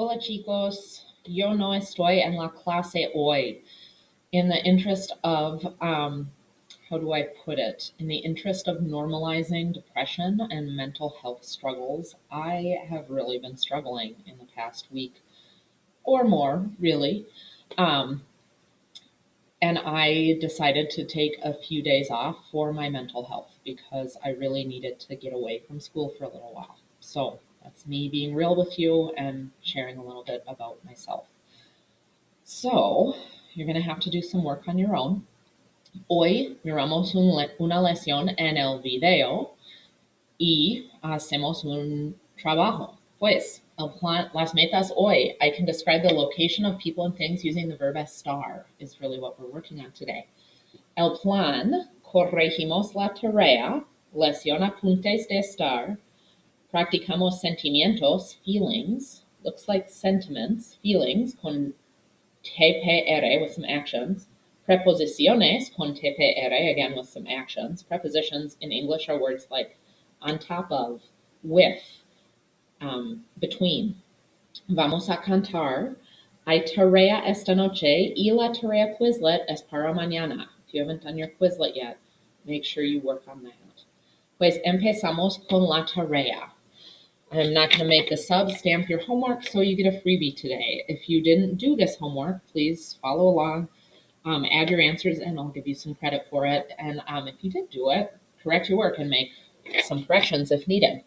Hola chicos, yo no estoy en la clase hoy. In the interest of, how do I put it? In the interest of normalizing depression and mental health struggles, I have really been struggling in the past week or more, really. And I decided to take a few days off for my mental health because I really needed to get away from school for a little while. So that's me being real with you and sharing a little bit about myself. So you're going to have to do some work on your own. Hoy miramos una lección en el video y hacemos un trabajo. Pues, el plan, las metas hoy, I can describe the location of people and things using the verb estar, is really what we're working on today. El plan, corregimos la tarea, lección apuntes de estar, practicamos sentimientos, feelings, looks like sentiments, feelings, con TPR with some actions. Preposiciones con TPR, again with some actions. Prepositions in English are words like on top of, with, between. Vamos a cantar. Hay tarea esta noche y la tarea Quizlet es para mañana. If you haven't done your Quizlet yet, make sure you work on that. Pues empezamos con la tarea. I'm not going to make the sub stamp your homework, so you get a freebie today. If you didn't do this homework, please follow along, add your answers, and I'll give you some credit for it. And if you did do it, correct your work and make some corrections if needed.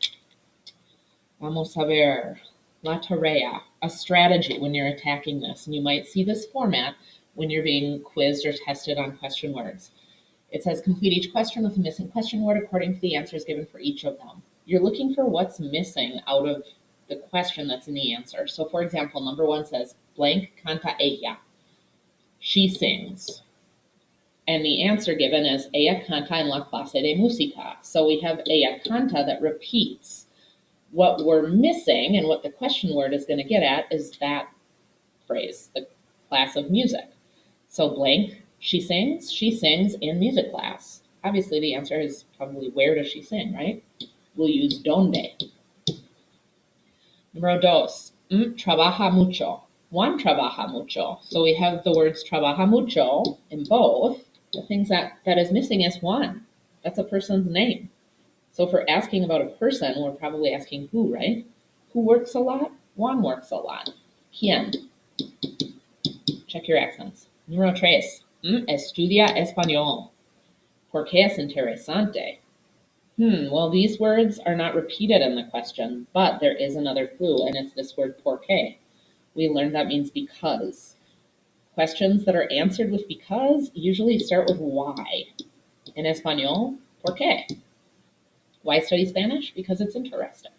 Vamos a ver. La tarea, a strategy when you're attacking this. And you might see this format when you're being quizzed or tested on question words. It says complete each question with a missing question word according to the answers given for each of them. You're looking for what's missing out of the question that's in the answer. So for example, number 1 says, blank canta ella. She sings. And the answer given is, ella canta en la clase de música. So we have ella canta that repeats. What we're missing and what the question word is going to get at is that phrase, the class of music. So blank, she sings in music class. Obviously the answer is probably where does she sing, right? We'll use donde. Número 2, trabaja mucho. Juan trabaja mucho. So we have the words trabaja mucho in both. The things that is missing is Juan. That's a person's name. So if we're asking about a person, we're probably asking who, right? Who works a lot? Juan works a lot. ¿Quién? Check your accents. Número 3, estudia español. ¿Por qué es interesante? Well, these words are not repeated in the question, but there is another clue, and it's this word por qué. We learned that means because. Questions that are answered with because usually start with why. In español, ¿por qué? Why study Spanish? Because it's interesting.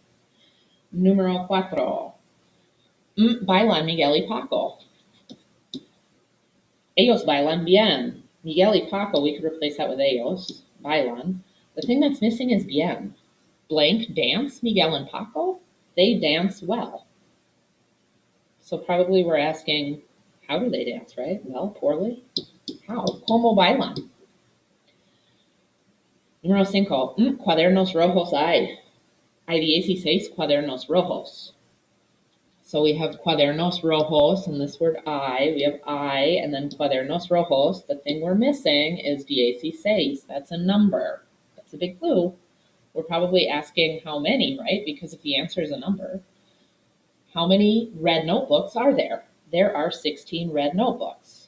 Número 4. Bailan Miguel y Paco. Ellos bailan bien. Miguel y Paco, we could replace that with ellos. Bailan. The thing that's missing is bien. Blank dance, Miguel and Paco. They dance well. So probably we're asking, how do they dance, right? Well, poorly. How? ¿Cómo bailan? Número 5. Cuadernos rojos hay. Hay 16 cuadernos rojos. So we have cuadernos rojos and this word I. We have I and then cuadernos rojos. The thing we're missing is 16. That's a number. That's a big clue. We're probably asking how many, right? Because if the answer is a number, how many red notebooks are there? There are 16 red notebooks.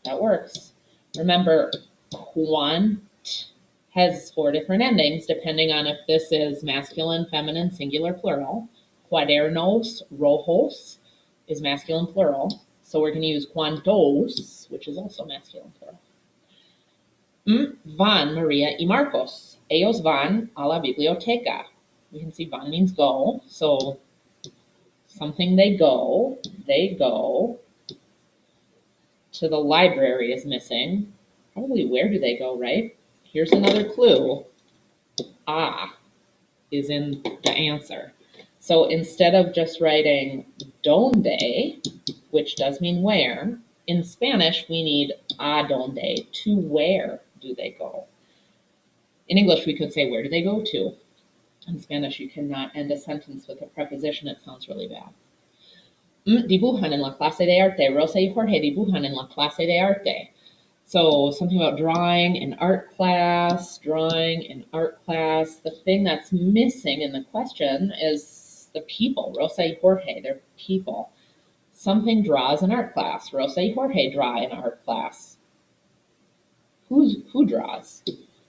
That works. Remember, quant has 4 different endings depending on if this is masculine, feminine, singular, plural. Cuadernos rojos is masculine, plural. So we're going to use cuantos, which is also masculine, plural. Van Maria y Marcos. Ellos van a la biblioteca. We can see van means go. So something they go to the library is missing. Probably where do they go, right? Here's another clue. Is in the answer. So instead of just writing donde, which does mean where, in Spanish we need a donde, to where do they go. In English we could say where do they go to. In Spanish you cannot end a sentence with a preposition, it sounds really bad. Dibujan en la clase de arte. Rosa y Jorge dibujan en la clase de arte. So something about drawing in art class, drawing in art class. The thing that's missing in the question is the people. Rosa y Jorge, they're people. Something draws in art class. Rosa y Jorge draw in art class. Who draws?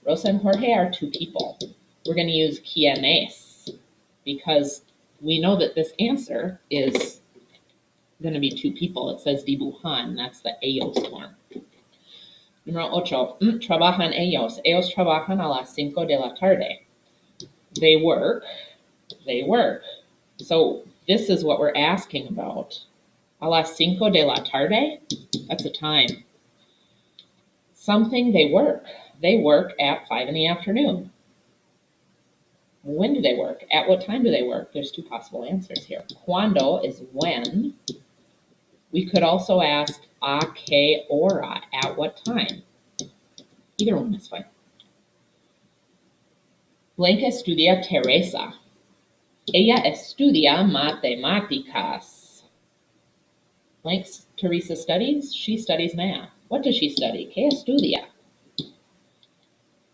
Rosa and Jorge are two people. We're going to use quienes because we know that this answer is going to be two people. It says dibujan. That's the ellos form. Número 8. Trabajan ellos. Ellos trabajan a las 5 de la tarde. They work. They work. So this is what we're asking about. A las 5 de la tarde? That's a time. Something they work. They work at 5 in the afternoon. When do they work? At what time do they work? There's two possible answers here. Cuando is when. We could also ask a qué hora, at what time. Either one is fine. Blanca estudia Teresa. Ella estudia matemáticas. Blank's Teresa studies. She studies math. What does she study? ¿Qué estudia?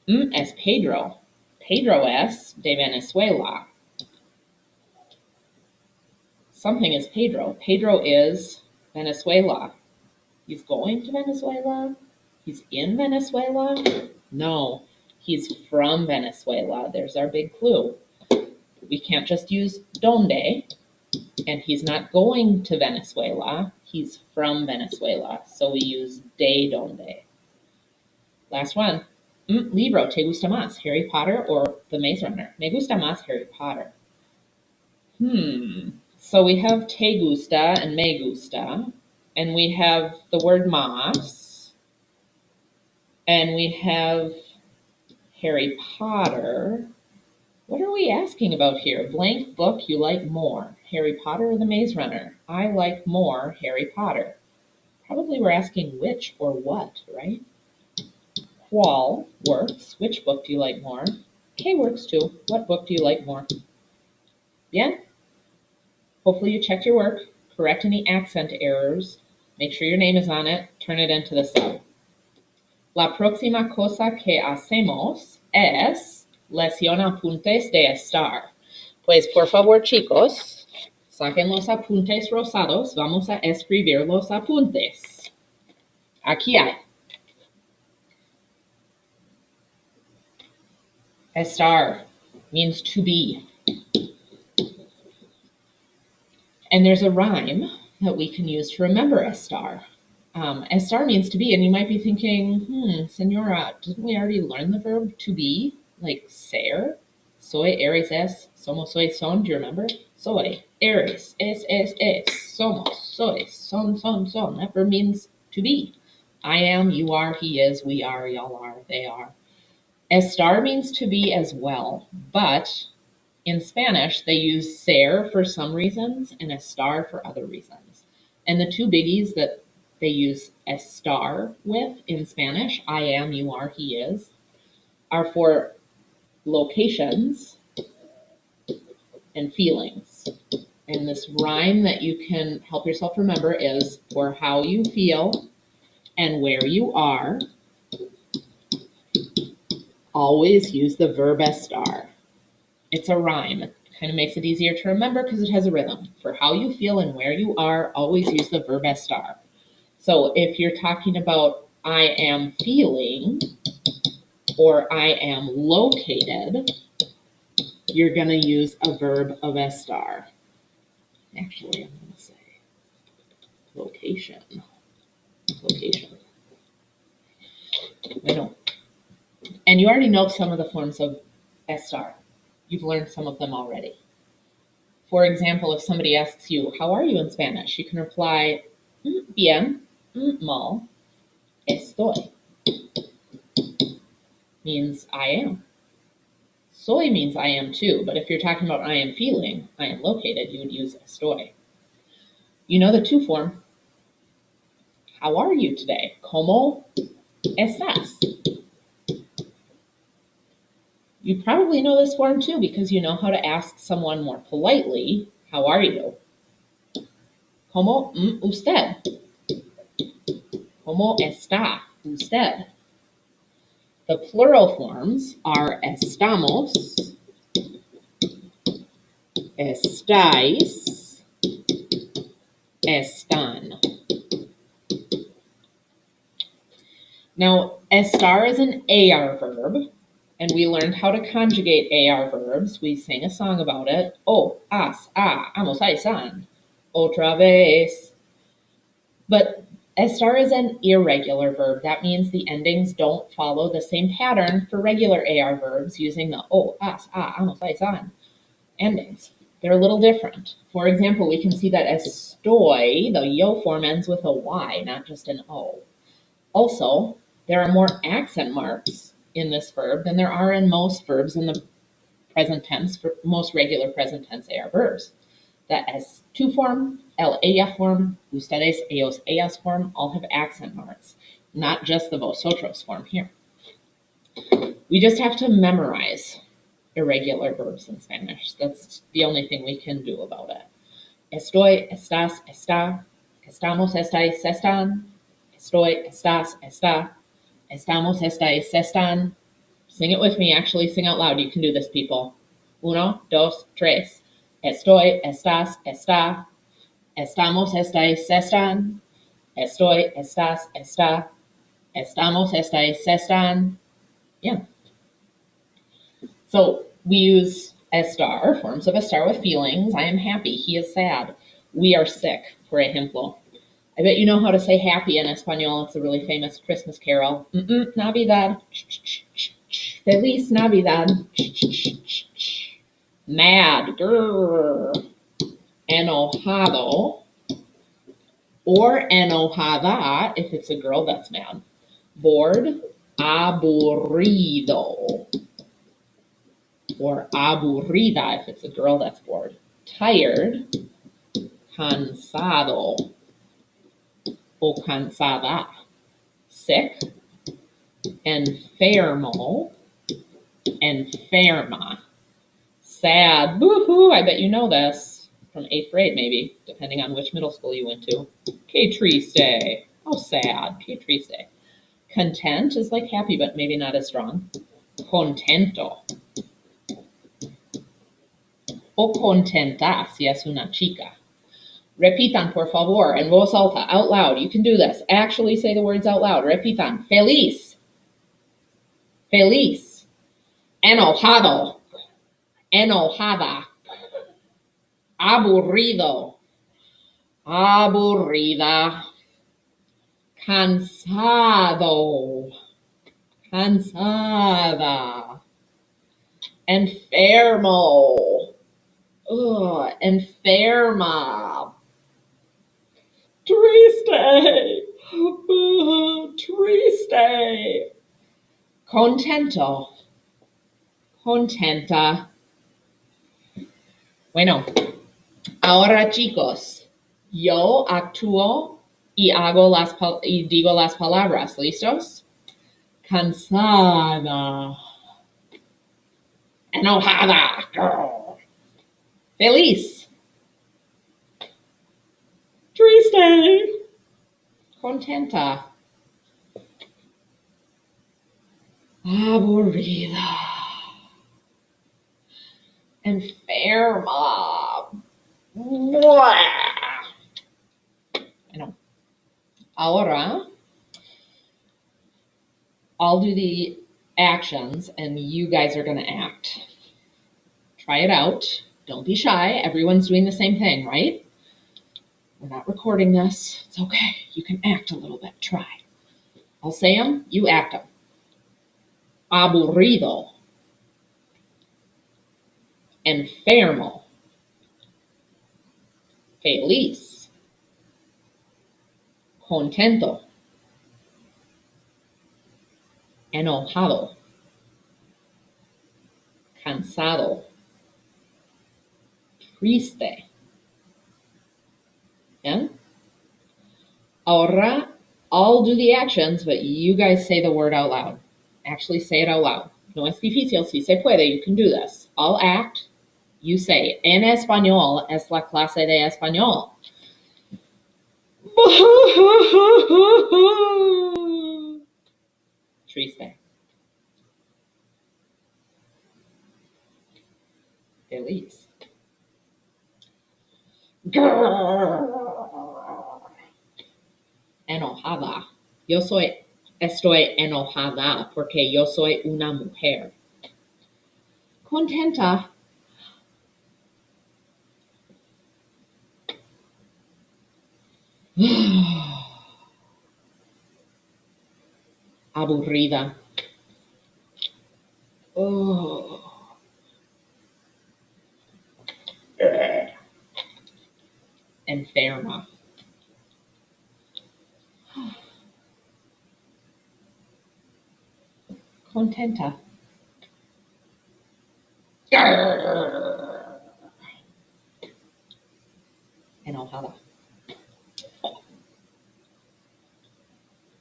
Es Pedro. Pedro es de Venezuela. Something is Pedro. Pedro is Venezuela. He's going to Venezuela? He's in Venezuela? No, he's from Venezuela. There's our big clue. We can't just use donde, and he's not going to Venezuela. He's from Venezuela, so we use de donde. Last one. Libro, ¿te gusta más, Harry Potter or The Maze Runner? Me gusta más Harry Potter. So we have te gusta and me gusta, and we have the word más, and we have Harry Potter. What are we asking about here? Blank book you like more, Harry Potter or The Maze Runner? I like more Harry Potter. Probably we're asking which or what, right? Qual works. Which book do you like more? K works too. What book do you like more? Yeah? Hopefully you checked your work, correct any accent errors, make sure your name is on it, turn it into the sub. La próxima cosa que hacemos es lesión apuntes de estar. Pues por favor, chicos, saquen los apuntes rosados. Vamos a escribir los apuntes. Aquí hay. Estar means to be. And there's a rhyme that we can use to remember estar. Estar means to be, and you might be thinking, Senora, didn't we already learn the verb to be? Like ser? Soy, eres, es, somos, soy, son. Do you remember? Soy, eres, es, somos, soy, son. That verb means to be. I am, you are, he is, we are, y'all are, they are. Estar means to be as well, but in Spanish, they use ser for some reasons and estar for other reasons. And the two biggies that they use estar with in Spanish, I am, you are, he is, are for locations and feelings. And this rhyme that you can help yourself remember is for how you feel and where you are, always use the verb estar. It's a rhyme. It kind of makes it easier to remember because it has a rhythm. For how you feel and where you are, always use the verb estar. So if you're talking about I am feeling or I am located, you're going to use a verb of estar. Actually, I'm going to say location. I know. And you already know some of the forms of estar. You've learned some of them already. For example, if somebody asks you, how are you in Spanish? You can reply, bien, mal, estoy. Means I am. Soy means I am too, but if you're talking about I am feeling, I am located, you would use estoy. You know the to form. How are you today? ¿Cómo estás? You probably know this form too because you know how to ask someone more politely, how are you? Como usted? Como está usted? The plural forms are estamos, estáis, están. Now, estar is an AR verb, and we learned how to conjugate AR verbs. We sang a song about it. Vamos, ahí están. Otra vez. But estar is an irregular verb. That means the endings don't follow the same pattern for regular AR verbs using the vamos, ahí están endings. They're a little different. For example, we can see that estoy, the yo form ends with a Y, not just an O. Also, there are more accent marks in this verb than there are in most verbs in the present tense, for most regular present tense AR verbs. The S2 form, el, ella form, ustedes, ellos, ellas form all have accent marks, not just the vosotros form here. We just have to memorize irregular verbs in Spanish. That's the only thing we can do about it. Estoy, estás, está, estamos, estáis, están, estoy, estás, está, estamos, estáis, están. Sing it with me, actually sing out loud. You can do this, people. Uno, dos, tres. Estoy, estás, está, estamos, estáis, están, estoy, estás, está, estamos, estáis, están. Yeah. So we use estar, forms of estar with feelings. I am happy. He is sad. We are sick, por ejemplo. I bet you know how to say happy in Espanol. It's a really famous Christmas carol. Navidad. Feliz Navidad. Mad. Grrr. Enojado. Or enojada if it's a girl that's mad. Bored. Aburrido. Or aburrida if it's a girl that's bored. Tired. Cansado. O cansada. Sick. Enfermo. Enferma. Sad. Boo-hoo. I bet you know this. From 8th grade, maybe, depending on which middle school you went to. Que triste. Oh, sad. Que triste. Content is like happy, but maybe not as strong. Contento. O contenta si es una chica. Repitan, por favor, en voz alta, out loud. You can do this. Actually say the words out loud. Repitan. Feliz. Feliz. Enojado. Enojada. Aburrido. Aburrida. Cansado. Cansada. Enfermo. Enferma. Triste. Triste. Contento. Contenta. Bueno, ahora chicos, yo actúo y digo las palabras. ¿Listos? Cansada. Enojada. Feliz. Triste. Contenta. Aburrida. Enferma. I know. Ahora, I'll do the actions and you guys are going to act. Try it out. Don't be shy. Everyone's doing the same thing, right? We're not recording this. It's okay. You can act a little bit. Try. I'll say them. You act them. Aburrido. Enfermo. Feliz. Contento. Enojado. Cansado. Triste. Yeah? Ahora, I'll do the actions, but you guys say the word out loud. Actually say it out loud. No es difícil, si se puede, you can do this. I'll act, you say. En español es la clase de español. Triste. Feliz. Enojada. Estoy enojada porque yo soy una mujer. Contenta. Aburrida. Oh. Enferma. Contenta. Enojada.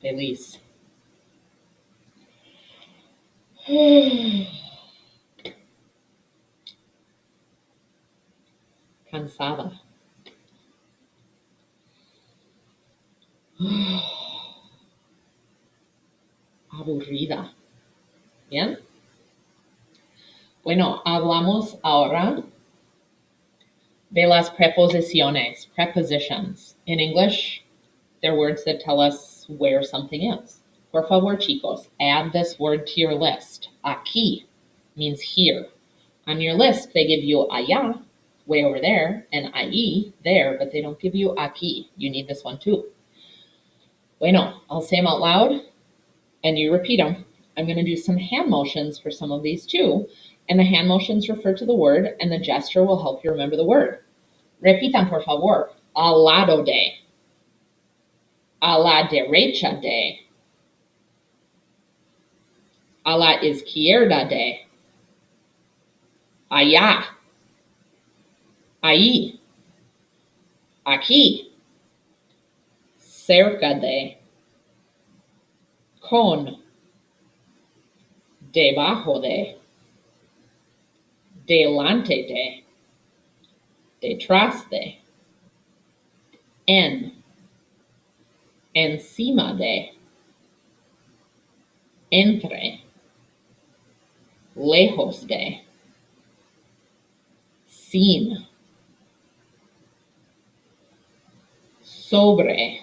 Feliz. Cansada. Aburrida. ¿Bien? Bueno, hablamos ahora de las preposiciones. Prepositions. In English, they're words that tell us where something is. Por favor, chicos, add this word to your list. Aquí means here. On your list, they give you allá, way over there, and ahí, there, but they don't give you aquí. You need this one too. Bueno, I'll say them out loud, and you repeat them. I'm going to do some hand motions for some of these too, and the hand motions refer to the word, and the gesture will help you remember the word. Repitan, por favor. Al lado de. A la derecha de. A la izquierda de. Allá. Ahí. Aquí. Cerca de. Con. Debajo de. Delante de. Detrás de. En. Encima de. Entre. Lejos de. Sin. Sobre.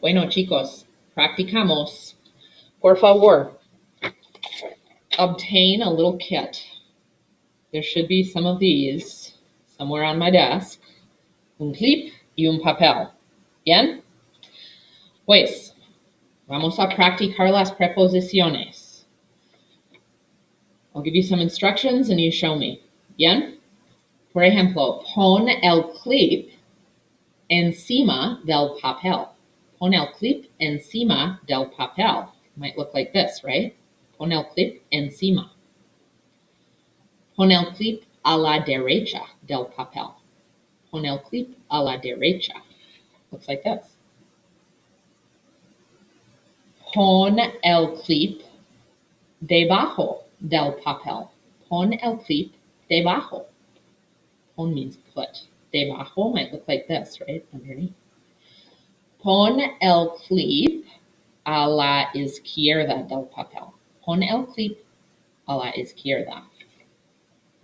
Bueno, chicos, practicamos. Por favor, obtain a little kit. There should be some of these somewhere on my desk. Un clip y un papel. ¿Bien? Pues, vamos a practicar las preposiciones. I'll give you some instructions and you show me. ¿Bien? Por ejemplo, pon el clip encima del papel. Pon el clip encima del papel. Might look like this, right? Pon el clip encima. Pon el clip a la derecha del papel. Pon el clip a la derecha. Looks like this. Pon el clip debajo del papel. Pon el clip debajo. Pon means put. Debajo might look like this, right? Underneath. Pon el clip a la izquierda del papel. Pon el clip a la izquierda.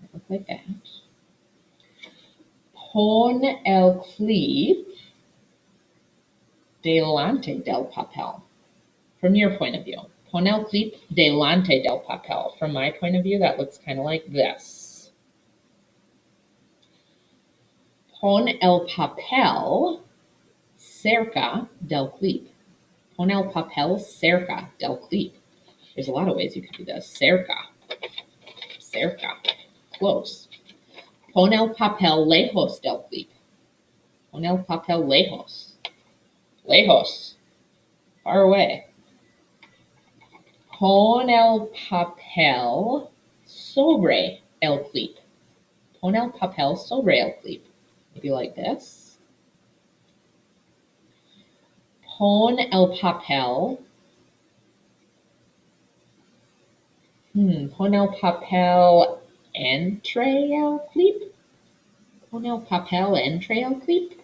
Might look like that. Pon el clip delante del papel. From your point of view. Pon el clip delante del papel. From my point of view, that looks kind of like this. Pon el papel cerca del clip. Pon el papel cerca del clip. There's a lot of ways you can do this. Cerca. Cerca. Close. Pon el papel lejos del clip. Pon el papel lejos. Lejos. Far away. Pon el papel sobre el clip. Pon el papel sobre el clip. Maybe like this. Pon el papel. Pon el papel entre el clip. Pon el papel entre el clip.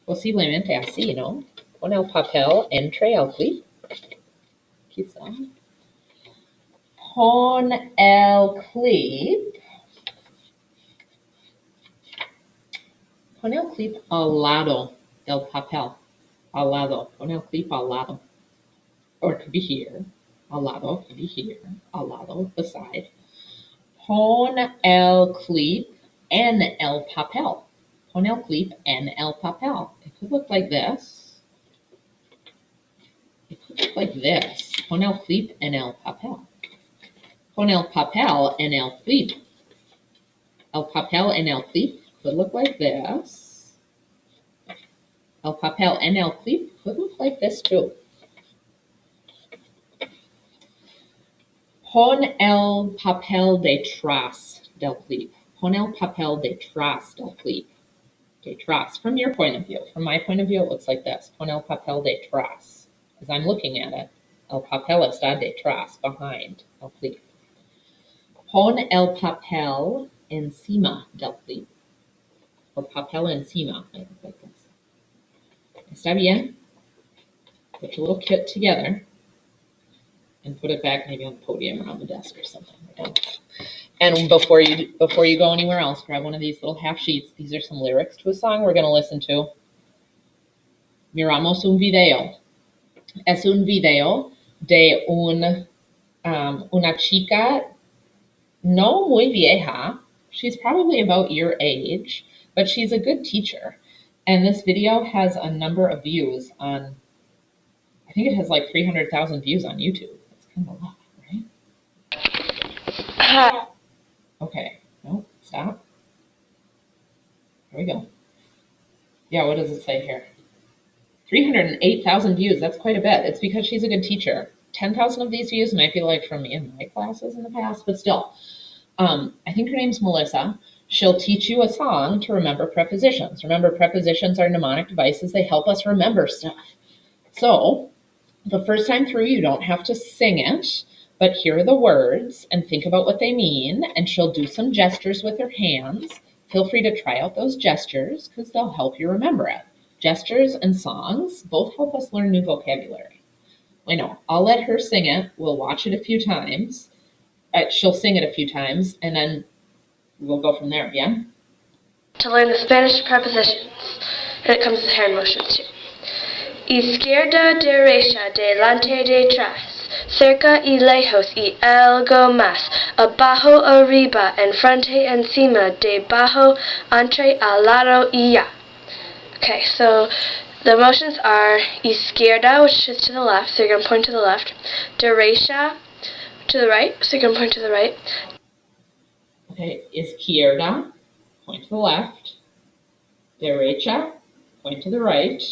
Posiblemente así, ¿no? Pon el papel entre el clip. Quizá. Pon el clip. Pon el clip al lado del papel. Al lado. Pon el clip al lado. Or it could be here. Al lado. It could be here. Al lado. Beside. Pon el clip en el papel. Pon el clip en el papel. It could look like this. It could look like this. Pon el clip en el papel. Pon el papel en el clip. El papel en el clip could look like this. El papel en el clip could look like this too. Pon el papel detrás del clip. Pon el papel detrás del clip. Detrás. From your point of view. From my point of view, it looks like this. Pon el papel detrás. As I'm looking at it, el papel está detrás, behind el clip. Pon el papel encima del clip. El papel encima. Like this. ¿Está bien? Put your little kit together and put it back maybe on the podium or on the desk or something. And before you go anywhere else, grab one of these little half sheets. These are some lyrics to a song we're going to listen to. Miramos un video. Es un video de una chica no muy vieja. She's probably about your age, but she's a good teacher. And this video has a number of views on, I think it has like 300,000 views on YouTube. That's kind of a lot, right? Okay, no, stop. There we go. Yeah, what does it say here? 308,000 views, that's quite a bit. It's because she's a good teacher. 10,000 of these views might be like from me in my classes in the past, but still. I think her name's Melissa. She'll teach you a song to remember prepositions. Remember, prepositions are mnemonic devices. They help us remember stuff. So the first time through, you don't have to sing it, but hear the words and think about what they mean. And she'll do some gestures with her hands. Feel free to try out those gestures because they'll help you remember it. Gestures and songs both help us learn new vocabulary. I know, I'll let her sing it. We'll watch it a few times. She'll sing it a few times, and then we'll go from there, yeah? To learn the Spanish prepositions, and it comes with hand motions too. Izquierda, derecha, delante, detrás, cerca y lejos y algo más, abajo, arriba, enfrente, encima, debajo, entre, al lado y ya. Okay, so the motions are izquierda, which is to the left, so you're going to point to the left, derecha, to the right, so you're going to point to the right. Okay, izquierda, point to the left, derecha, point to the right.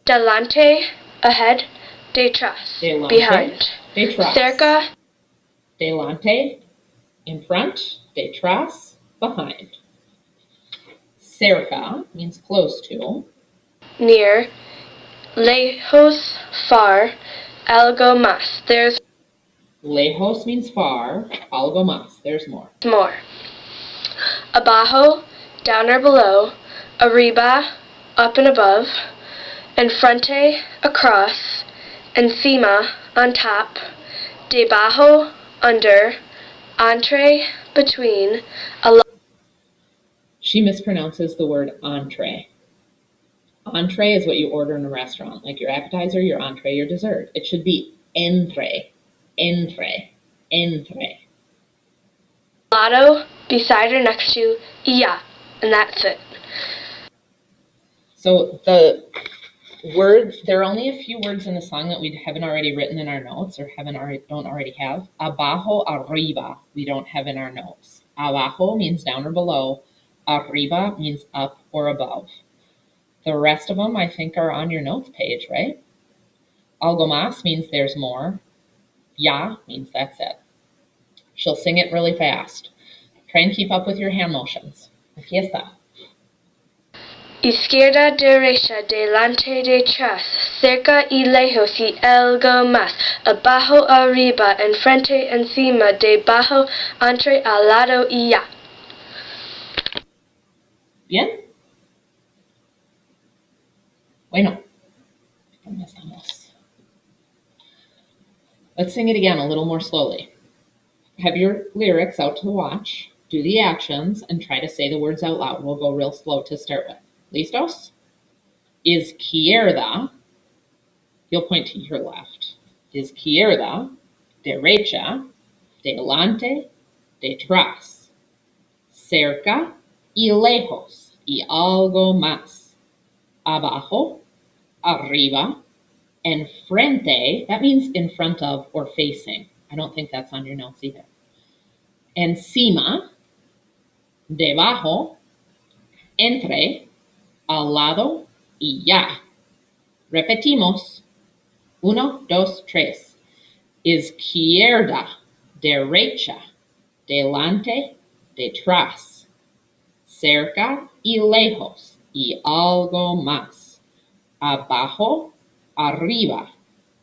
Delante, ahead, detrás, Delante, behind. detrás. Cerca, delante, in front, detrás, behind. Cerca means close to. near. Lejos, far. Algo más, there's Lejos means far. Algo más, there's more. more. Abajo, down or below. Arriba, up and above. Enfrente, across. Encima, on top. Debajo, under. Entre, between. She mispronounces the word entree. Entree is what you order in a restaurant, like your appetizer, your entree, your dessert. It should be entre, entre, entre. Lado, beside or next to, ya, and that's it. So the words, there are only a few words in the song that we haven't already written in our notes or don't already have. Abajo, arriba, we don't have in our notes. Abajo means down or below. Arriba means up or above. The rest of them, I think, are on your notes page, right? Algo más means there's more. Ya means that's it. She'll sing it really fast. Try and keep up with your hand motions. Aquí está. Izquierda, derecha, delante, detrás, cerca y lejos y algo más, abajo, arriba, enfrente, encima, debajo, entre, al lado y ya. Bien? Let's sing it again a little more slowly. Have your lyrics out to the watch, do the actions, and try to say the words out loud. We'll go real slow to start with. ¿Listos? Izquierda, you'll point to your left. Izquierda, derecha, delante, detrás, cerca y lejos, y algo más. Abajo, arriba, enfrente, that means in front of or facing. I don't think that's on your notes either. Encima, debajo, entre, al lado y ya. Repetimos. 1, 2, 3. Izquierda, derecha, delante, detrás, cerca y lejos, y algo más. Abajo, arriba,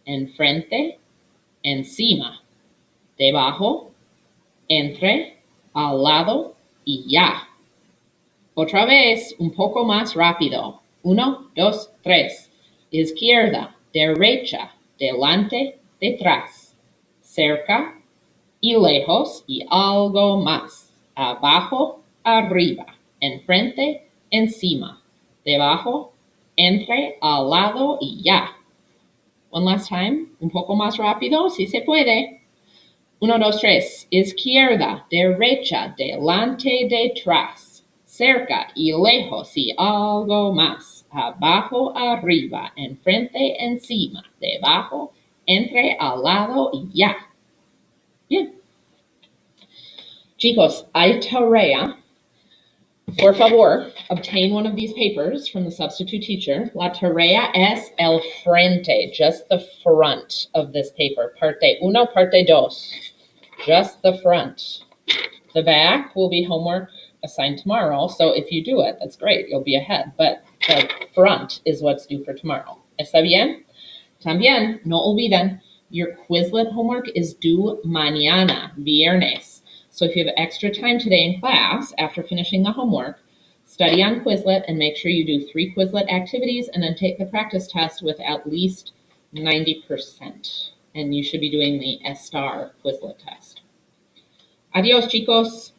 enfrente, encima, debajo, entre, al lado y ya. Otra vez, un poco más rápido. 1, 2, 3. Izquierda, derecha, delante, detrás, cerca y lejos y algo más. Abajo, arriba, enfrente, encima, debajo, entre, al lado y ya. One last time, un poco más rápido, si se puede. 1, 2, 3. Izquierda, derecha, delante, detrás, cerca y lejos y algo más. Abajo, arriba, enfrente, encima, debajo, entre, al lado y ya. Bien. Chicos, hay tarea. Por favor, obtain one of these papers from the substitute teacher. La tarea es el frente, just the front of this paper. Parte 1, parte 2. Just the front. The back will be homework assigned tomorrow, so if you do it, that's great, you'll be ahead. But the front is what's due for tomorrow. ¿Está bien? También, no olviden, your Quizlet homework is due mañana, viernes. So if you have extra time today in class, after finishing the homework, study on Quizlet and make sure you do 3 Quizlet activities and then take the practice test with at least 90%. And you should be doing the estar Quizlet test. Adios, chicos.